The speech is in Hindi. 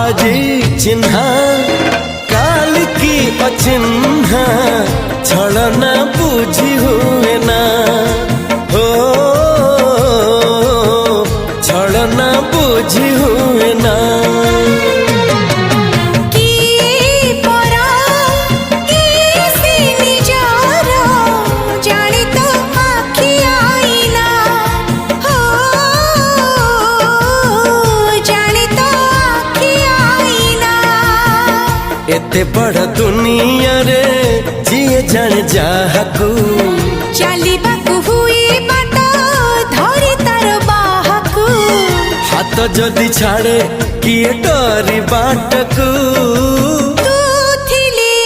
आजी चिन्हा काल की अचिन्हा छलना बुझी हुए ना हो छलना बुझी हुए ना एते बड़ दुनिया रे जिए जान जाहकू चलिबाकू हुई बाट धरी तार बाहकू हाथ जदि छाड़े किए डरी बाटकू तू थिली